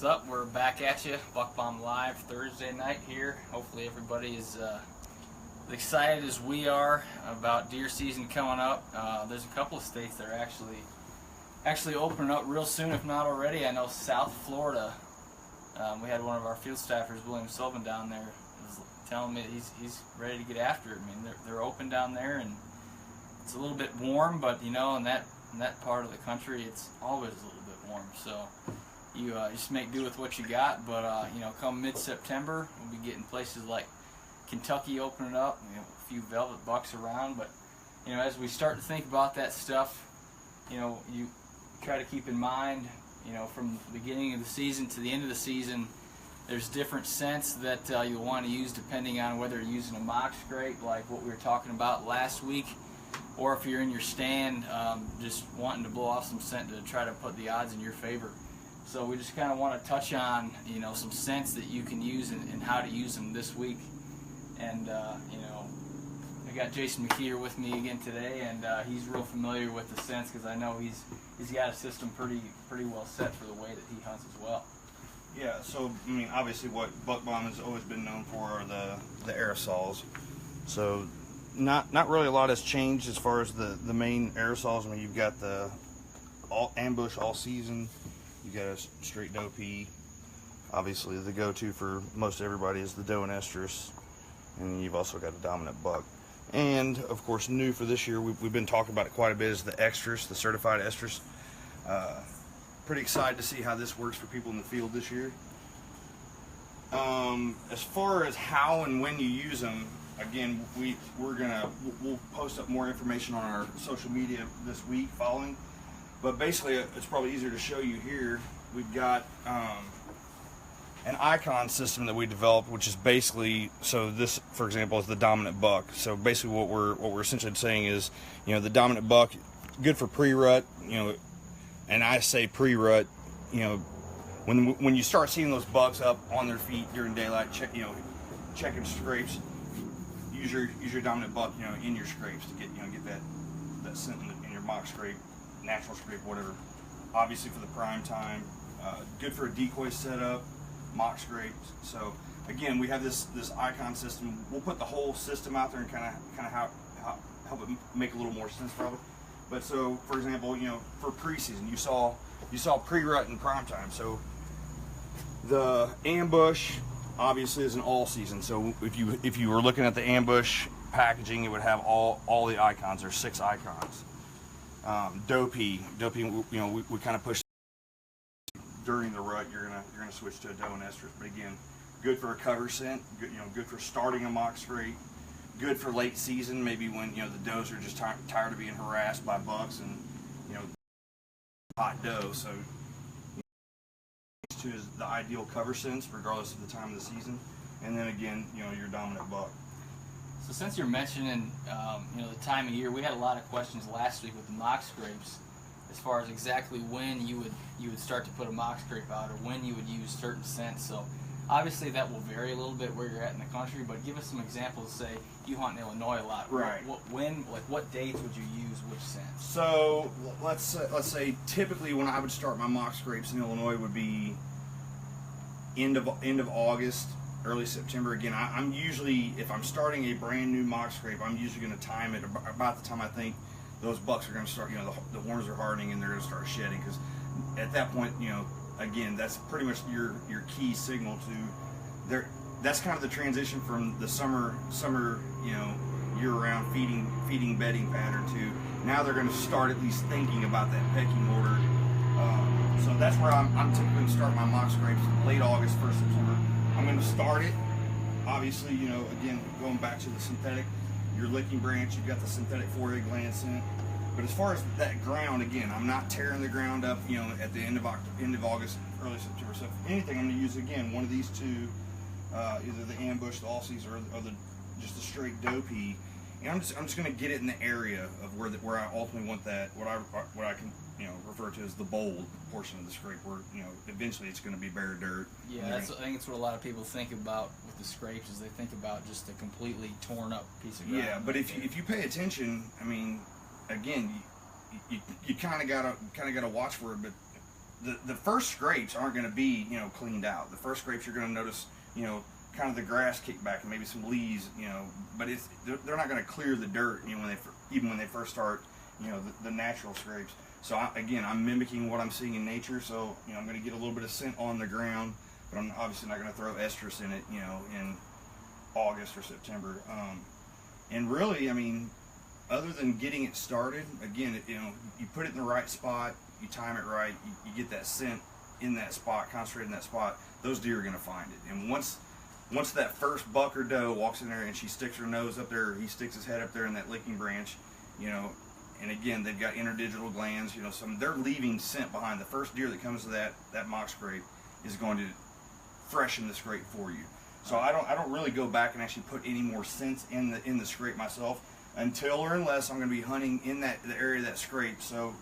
up? We're back at you. Buck Bomb Live Thursday night here. Hopefully everybody is as excited as we are about deer season coming up. There's a couple of states that are actually opening up real soon, if not already. I know South Florida. We had one of our field staffers, William Sullivan, down there, was telling me he's ready to get after it. I mean, they're open down there, and it's a little bit warm, but you know, in that part of the country, it's always a little bit warm. So you just make do with what you got. But you know, come mid-September, we'll be getting places like Kentucky opening up. You know, a few velvet bucks around. But you know, as we start to think about that stuff, you know, you try to keep in mind, you know, from the beginning of the season to the end of the season, there's different scents that you'll want to use depending on whether you're using a mock scrape like what we were talking about last week, or if you're in your stand just wanting to blow off some scent to try to put the odds in your favor. So we just kind of want to touch on, you know, some scents that you can use and how to use them this week. And you know, I got Jason McKeer with me again today, and he's real familiar with the scents because I know he's got a system pretty well set for the way that he hunts as well. Yeah, so I mean, obviously what Buck Bomb has always been known for are the aerosols. So not really a lot has changed as far as the main aerosols. I mean, you've got the ambush all season. You got a straight doe pea. Obviously, the go-to for most everybody is the doe and estrus, and you've also got a dominant buck. And of course, new for this year, we've been talking about it quite a bit, is the estrus, the certified estrus. Pretty excited to see how this works for people in the field this year. As far as how and when you use them, again, we'll post up more information on our social media this week following. But basically, it's probably easier to show you here. We've got an icon system that we developed, which is basically, so this, for example, is the dominant buck. So basically, what we're essentially saying is, you know, the dominant buck, good for pre-rut, you know, and I say pre-rut, you know, when you start seeing those bucks up on their feet during daylight, checking scrapes, use your dominant buck, you know, in your scrapes to get that scent in your mock scrape, natural scrape, whatever. Obviously for the prime time, good for a decoy setup, mock scrapes. So again, we have this icon system. We'll put the whole system out there and kind of help it make a little more sense probably. But so, for example, you know, for preseason, you saw pre-rut and prime time. So the ambush obviously is an all season. So if you were looking at the ambush packaging, it would have all the icons. There's 6 icons. Doe pea, you know, we kind of push during the rut. You're gonna switch to a doe and estrus. But again, good for a cover scent. Good, you know, good for starting a mock scrape. Good for late season, maybe when, you know, the does are just tired of being harassed by bucks and, you know, hot doe. So these two is the ideal cover scents regardless of the time of the season. And then again, you know, your dominant buck. So since you're mentioning, you know, the time of year, we had a lot of questions last week with the mock scrapes, as far as exactly when you would start to put a mock scrape out, or when you would use certain scents. So obviously that will vary a little bit where you're at in the country, but give us some examples. Say you hunt in Illinois a lot. Right. What dates would you use which scents? So let's say typically when I would start my mock scrapes in Illinois would be end of August, early September. Again, I'm usually, if I'm starting a brand new mock scrape, I'm usually going to time it about the time I think those bucks are going to start, you know, the horns are hardening and they're going to start shedding, because at that point, you know, again, that's pretty much your key signal to there. That's kind of the transition from the summer, you know, year-round feeding bedding pattern to now they're going to start at least thinking about that pecking order. So that's where I'm typically going to start my mock scrapes late August, 1st September. I'm going to start it. Obviously, you know, again, going back to the synthetic, your licking branch, you've got the synthetic 4A gland scent. But as far as that ground, again, I'm not tearing the ground up, you know, at the end of August, early September. So if anything, I'm going to use, again, one of these two, either the ambush, the all season, or just a straight doe pea. And I'm just going to get it in the area of where I ultimately want that, what I can, you know, refer to as the bold portion of the scrape, where, you know, eventually it's going to be bare dirt. Yeah, I think it's what a lot of people think about with the scrapes, is they think about just a completely torn up piece of ground. Yeah, but if you pay attention, I mean, again, you kind of gotta watch for it. But the first scrapes aren't going to be, you know, cleaned out. The first scrapes you're going to notice, you know, kind of the grass kick back and maybe some leaves, you know, but they're not going to clear the dirt, you know, even when they first start, you know, the natural scrapes. So I'm mimicking what I'm seeing in nature. So, you know, I'm going to get a little bit of scent on the ground, but I'm obviously not going to throw estrus in it, you know, in August or September. And really, I mean, other than getting it started, again, you know, you put it in the right spot, you time it right, you get that scent in that spot, concentrated in that spot, those deer are going to find it. And once that first buck or doe walks in there and she sticks her nose up there, or he sticks his head up there in that licking branch, you know, and again, they've got interdigital glands, you know, they're leaving scent behind. The first deer that comes to that mock scrape is going to freshen the scrape for you. So I don't really go back and actually put any more scents in the scrape myself until or unless I'm going to be hunting in the area of that scrape. So,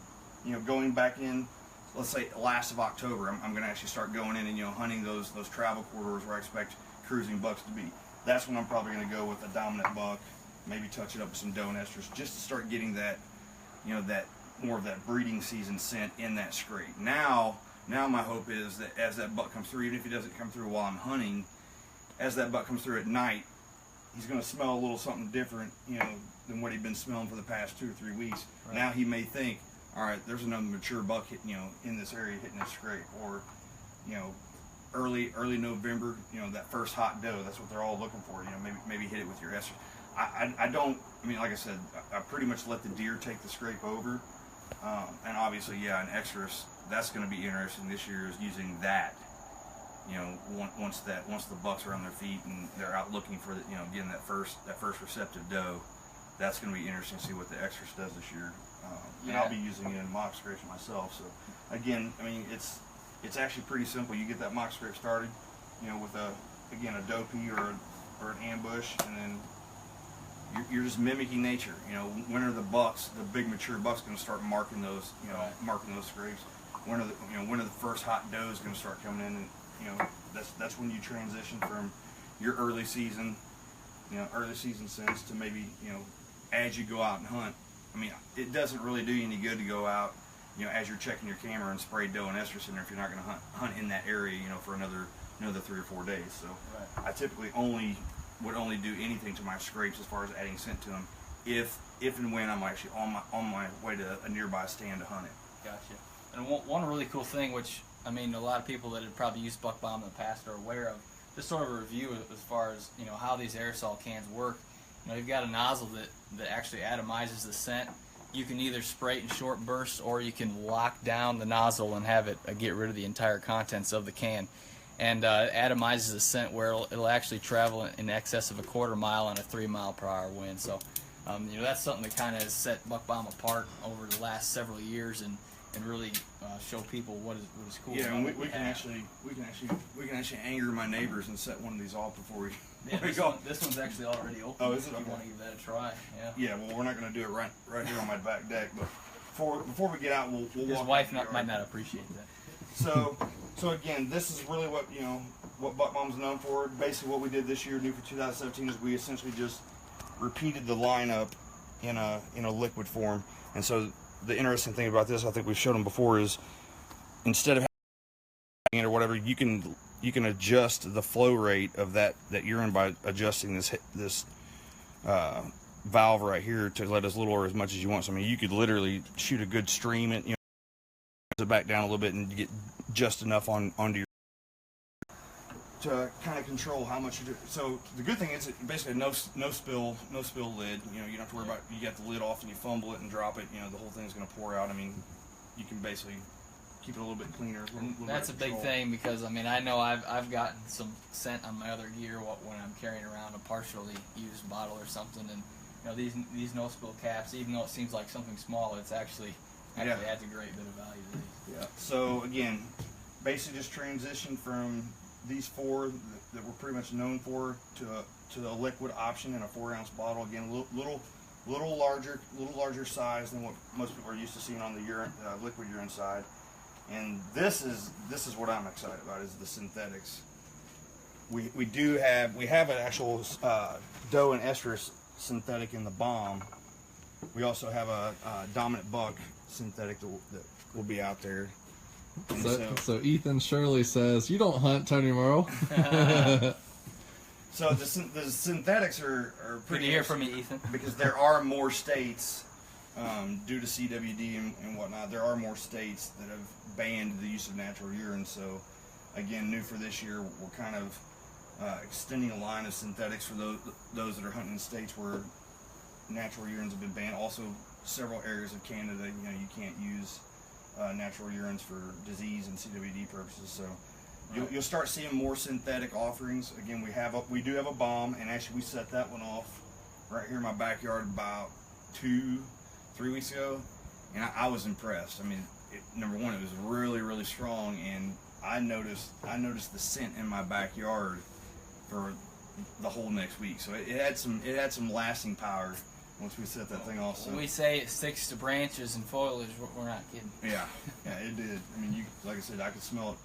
you know, going back in, let's say last of October, I'm going to actually start going in and, you know, hunting those travel corridors where I expect cruising bucks to be. That's when I'm probably going to go with a dominant buck, maybe touch it up with some doe and estrus, just to start getting that, you know, that more of that breeding season scent in that scrape. Now my hope is that as that buck comes through, even if he doesn't come through while I'm hunting, as that buck comes through at night, he's going to smell a little something different, you know, than what he'd been smelling for the past 2 or 3 weeks. Right. Now he may think, all right, there's another mature buck hitting, you know, in this area hitting this scrape, or, you know, early November, you know, that first hot doe. That's what they're all looking for. You know, maybe hit it with your estrus. I don't. I mean, like I said, I pretty much let the deer take the scrape over, and obviously, yeah, an estrus. That's going to be interesting this year, is using that. You know, once the bucks are on their feet and they're out looking for the, you know, getting that first receptive doe. That's going to be interesting to see what the estrus does this year. And I'll be using it in mock scrapes myself. So again, I mean, it's actually pretty simple. You get that mock scrape started, you know, with a doe pea or an ambush, and then you're just mimicking nature. You know, when are the bucks, the big mature bucks, going to start marking those, you know, marking those scrapes? When are the first hot does going to start coming in? And, you know, that's when you transition from your early season scents to maybe, you know, as you go out and hunt. I mean, it doesn't really do you any good to go out, you know, as you're checking your camera and spray doe and estrus in there if you're not going to hunt in that area, you know, for another 3 or 4 days. So I typically would only do anything to my scrapes as far as adding scent to them if and when I'm actually on my way to a nearby stand to hunt it. Gotcha. And one really cool thing, which, I mean, a lot of people that have probably used buck bomb in the past are aware of, just sort of a review as far as, you know, how these aerosol cans work. You know, you've got a nozzle that actually atomizes the scent. You can either spray it in short bursts, or you can lock down the nozzle and have it get rid of the entire contents of the can. And atomizes the scent where it'll actually travel in excess of a 1/4 mile on a 3 mile per hour wind. So, you know, that's something that kind of has set buck bomb apart over the last several years, and really show people what is cool. Yeah, and we can actually anger my neighbors and set one of these off before we. Yeah, this one's actually already open. Oh, is it? If you want to give that a try, yeah. Yeah, well, we're not going to do it right here on my back deck, but before we get out, we'll His walk. wife might not appreciate that. So again, this is really what, you know, what Buck Bomb's known for. Basically, what we did this year, new for 2017, is we essentially just repeated the lineup in a liquid form. And so the interesting thing about this, I think we've showed them before, is instead of having it or whatever, you can adjust the flow rate of that urine by adjusting this valve right here to let as little or as much as you want. So I mean, you could literally shoot a good stream and, you know, it back down a little bit and you get just enough onto your to kind of control how much you do. So the good thing is basically no spill lid. You know, you don't have to worry about, you get the lid off and you fumble it and drop it. You know, the whole thing's going to pour out. I mean, you can basically keep it a little bit cleaner. That's a big thing, because I mean, I know I've gotten some scent on my other gear when I'm carrying around a partially used bottle or something, and you know, these no spill caps, even though it seems like something small, it's actually adds a great bit of value to these. Yeah. So again, basically just transition from these 4 that we're pretty much known for to the liquid option in a 4-ounce bottle. Again, little larger size than what most people are used to seeing on the liquid urine side. And this is what I'm excited about, is the synthetics. We have an actual doe and estrus synthetic in the bomb. We also have a dominant buck synthetic that will be out there. So Ethan Shirley says, you don't hunt, Tony Morrow. So the synthetics are Good to hear from you, Ethan. because there are more states, due to CWD and whatnot, there are more states that have banned the use of natural urine. So again, new for this year, we're kind of extending a line of synthetics for those that are hunting in states where natural urines have been banned. Also, several areas of Canada, you can't use natural urines for disease and CWD purposes. So you'll start seeing more synthetic offerings. Again, we do have a bomb, and actually we set that one off right here in my backyard about 2-3 weeks ago, and I was impressed. I mean, number one, it was really, really strong, and I noticed the scent in my backyard for the whole next week. So it had some lasting power once we set that thing off. So we say it sticks to branches and foliage. We're not kidding. Yeah, it did. I mean, like I said, I could smell it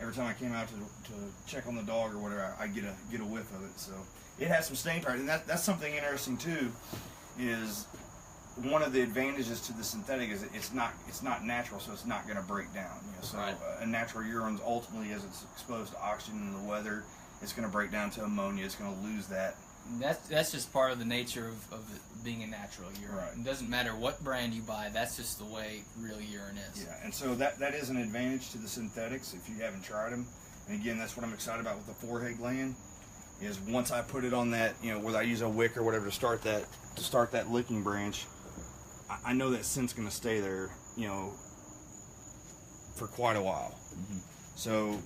every time I came out to check on the dog or whatever. I get a whiff of it. So it has some staying power, and that's something interesting too. Is one of the advantages to the synthetic is it's not natural, so it's not going to break down. So right. A natural urine, ultimately, as it's exposed to oxygen in the weather, it's going to break down to ammonia. It's going to lose that. That's just part of the nature of it being a natural urine. Right. It doesn't matter what brand you buy. That's just the way real urine is. Yeah, and so that is an advantage to the synthetics if you haven't tried them. And again, that's what I'm excited about with the forehead gland. Is once I put it on that, whether I use a wick or whatever to start that licking branch, I know that scent's going to stay there, for quite a while. Mm-hmm. So,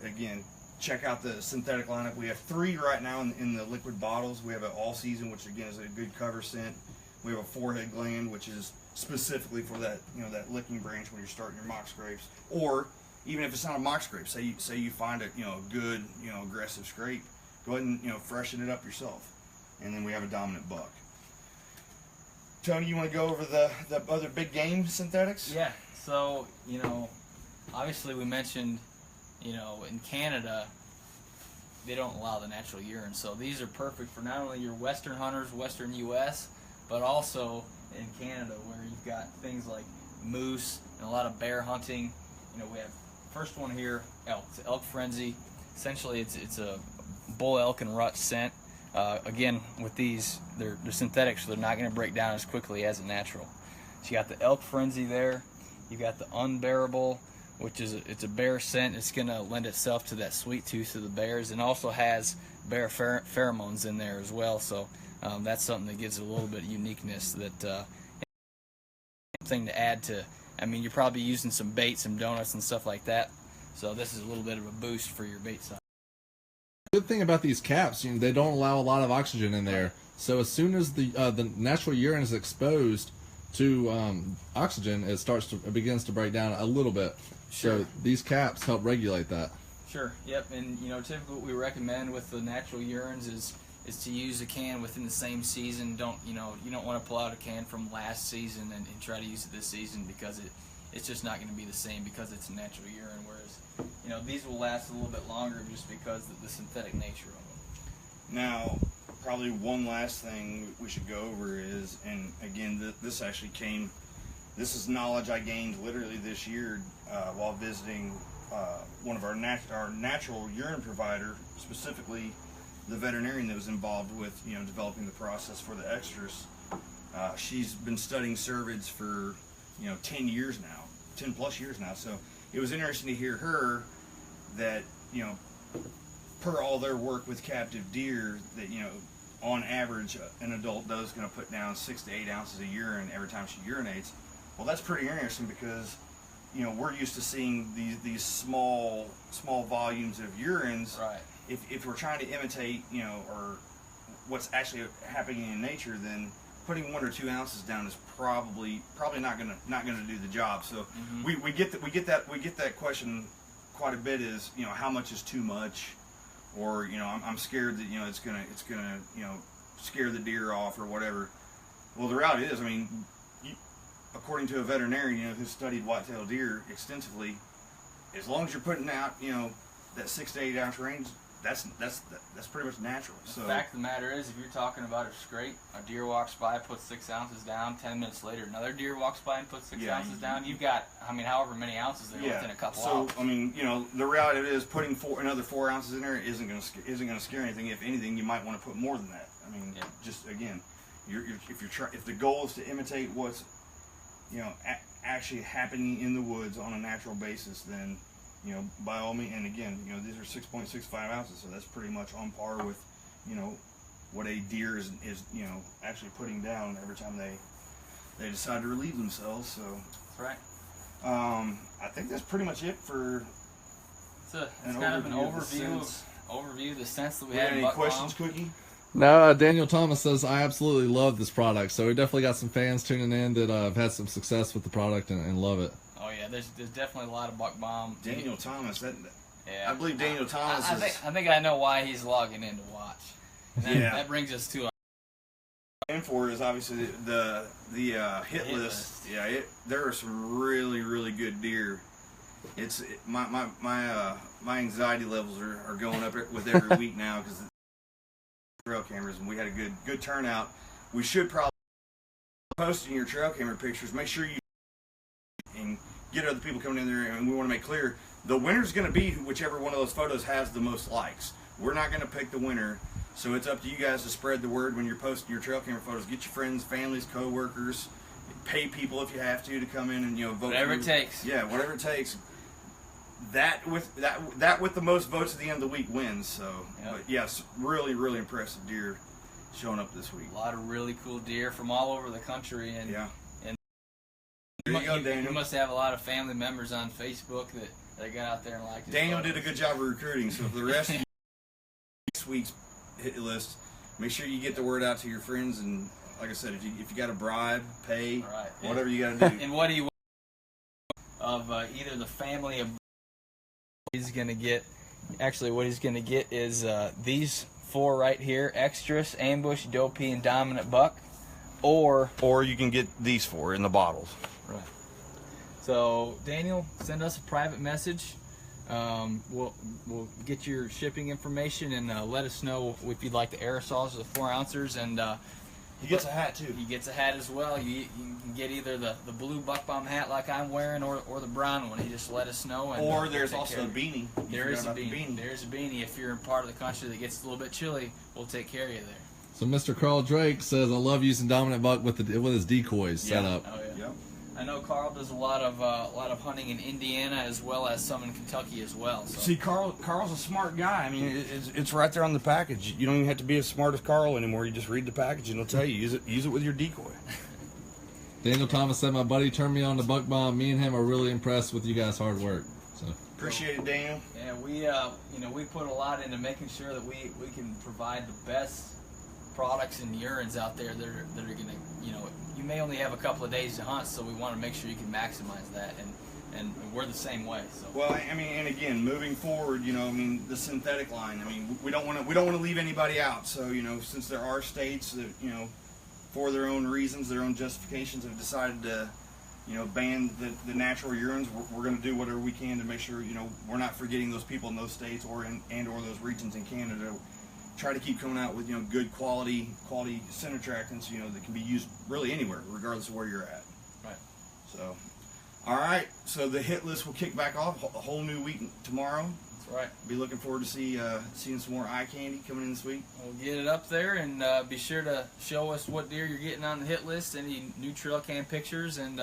again, check out the synthetic lineup. We have 3 right now in the liquid bottles. We have an all season, which again is a good cover scent. We have a forehead gland, which is specifically for that, that licking branch when you're starting your mock scrapes, or even if it's not a mock scrape. Say you find a good aggressive scrape, go ahead and freshen it up yourself. And then we have a dominant buck. Tony, you want to go over the other big game synthetics? Yeah. So obviously we mentioned in Canada they don't allow the natural urine, so these are perfect for not only your western hunters, western U.S., but also in Canada where you've got things like moose and a lot of bear hunting. We have first one here, elk. It's elk frenzy. Essentially, it's a bull elk and rut scent. Again, with these, they're synthetic, so they're not going to break down as quickly as a natural. So you got the elk frenzy there. You got the unbearable, which is it's a bear scent. It's going to lend itself to that sweet tooth of the bears, and also has bear pheromones in there as well. So that's something that gives it a little bit of uniqueness. That thing to add to. I mean, you're probably using some bait, some donuts, and stuff like that. So this is a little bit of a boost for your bait size. Good thing about these caps, they don't allow a lot of oxygen in there. So as soon as the natural urine is exposed to oxygen, it begins to break down a little bit. Sure. So these caps help regulate that. Sure. Yep. And typically what we recommend with the natural urines is to use a can within the same season. You don't want to pull out a can from last season and try to use it this season, because it's just not going to be the same because it's a natural urine. Whereas these will last a little bit longer just because of the synthetic nature of them. Now, probably one last thing we should go over is, and again, this is knowledge I gained literally this year while visiting one of our natural urine provider, specifically the veterinarian that was involved with developing the process for the extras. She's been studying cervids for 10 years now, 10 plus years now. So it was interesting to hear her that per all their work with captive deer, that on average an adult doe is going to put down 6 to 8 ounces of urine every time she urinates. Well, that's pretty interesting because we're used to seeing these small volumes of urines. Right. If we're trying to imitate or what's actually happening in nature, then putting 1 or 2 ounces down is probably not gonna do the job. So we get that question quite a bit, is how much is too much, or I'm scared that it's gonna scare the deer off or whatever. Well, the reality is, according to a veterinarian who studied white-tailed deer extensively, as long as you're putting out that 6 to 8 ounce range, that's pretty much natural. So the fact of the matter is, if you're talking about a scrape, a deer walks by, puts 6 ounces down. 10 minutes later, another deer walks by and puts 6 ounces down. You've got, I mean, however many ounces there within a couple hours. So I mean, you know, the reality of it is putting another 4 ounces in there isn't going to scare anything. If anything, you might want to put more than that. I mean, just again, if the goal is to imitate what's, you know, actually happening in the woods on a natural basis, then, you know, by all means. And again, you know, these are 6.65 ounces, so that's pretty much on par with, you know, what a deer is you know, actually putting down every time they decide to relieve themselves. So that's right. I think that's pretty much it for. It's kind of an overview of the scents that we had. Any questions, Cookie? No, Daniel Thomas says, I absolutely love this product. So we definitely got some fans tuning in that have had some success with the product and love it. Oh yeah, there's definitely a lot of buck bomb. Daniel Thomas, yeah, I believe Daniel Thomas I think I know why he's logging in to watch. And that brings us to in for is obviously the hit list. Yeah, there are some really good deer. My anxiety levels are going up with every week now because trail cameras, and we had a good turnout. We should probably post in your trail camera pictures. Make sure you and get other people coming in there, and we want to make clear the winner's going to be whichever one of those photos has the most likes. We're not going to pick the winner, so it's up to you guys to spread the word when you're posting your trail camera photos. Get your friends, families, co-workers, pay people if you have to come in and, you know, vote. Whatever it takes. Yeah, whatever it takes. That with the most votes at the end of the week wins. So, but yes, really impressive deer showing up this week. A lot of really cool deer from all over the country, and there you go, Daniel. You must have a lot of family members on Facebook that got out there and liked it. Daniel did a good job of recruiting. So for the rest of next week's hit list, make sure you get the word out to your friends. And like I said, if you got a bribe, pay, whatever you got to do. And what do you want of either the family of? He's going to get, actually what he's going to get is these 4 right here: Extras, Ambush, Dopey, and Dominant Buck. Or you can get these 4 in the bottles. Right. So Daniel, send us a private message. We'll get your shipping information and let us know if you'd like the aerosols or the 4 ounces. And he gets a hat too. He gets a hat as well. You can get either the blue buck bomb hat like I'm wearing, or the brown one. You just let us know. And, or there's also a beanie. There is a beanie. There's a beanie. If you're in part of the country that gets a little bit chilly, we'll take care of you there. So Mr. Carl Drake says, I love using Dominant Buck with his decoys set up. Oh yeah. I know Carl does a lot of hunting in Indiana as well as some in Kentucky as well. So. See, Carl's a smart guy. I mean, it's right there on the package. You don't even have to be as smart as Carl anymore. You just read the package and it'll tell you use it with your decoy. Daniel Thomas said, my buddy turned me on to buck bomb. Me and him are really impressed with you guys' hard work. So appreciate it, Daniel. Yeah, we put a lot into making sure that we can provide the best products and urines out there that are going to, you may only have a couple of days to hunt, so we want to make sure you can maximize that, and we're the same way. So. Well, I mean, and again, moving forward, the synthetic line. I mean, we don't want to leave anybody out. So, since there are states that, for their own reasons, their own justifications, have decided to, ban the natural urines, we're going to do whatever we can to make sure, we're not forgetting those people in those states or those regions in Canada. Try to keep coming out with good quality scent attractants that can be used really anywhere, regardless of where you're at. Right. So, all right. So the hit list will kick back off a whole new week tomorrow. That's right. Be looking forward to seeing some more eye candy coming in this week. We'll get it up there, and be sure to show us what deer you're getting on the hit list. Any new trail cam pictures, and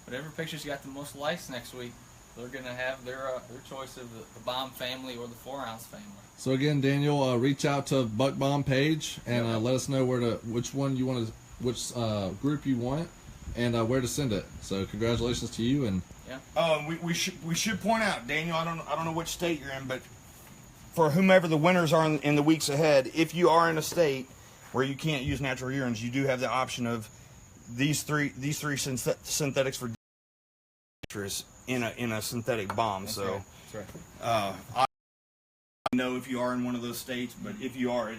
whatever pictures got the most likes next week. They're going to have their choice of the bomb family or the 4 ounce family. So again, Daniel, reach out to Buck Bomb page and let us know which one you want to, which group you want, and where to send it. So congratulations to you. And we should point out, Daniel. I don't know which state you're in, but for whomever the winners are in the weeks ahead, if you are in a state where you can't use natural urines, you do have the option of these three synthetics for in a synthetic bomb. That's so right. That's right. I know if you are in one of those states, but if you are,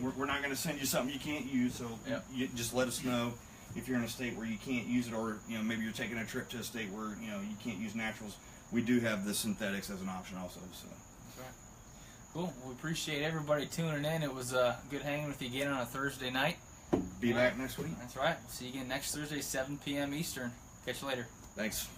we're not going to send you something you can't use. So you just let us know if you're in a state where you can't use it, or maybe you're taking a trip to a state where you can't use naturals. We do have the synthetics as an option also. So. That's right. Cool. We appreciate everybody tuning in. It was good hanging with you again on a Thursday night. Be back next week. That's right. We'll see you again next Thursday, 7 p.m. Eastern. Catch you later. Thanks.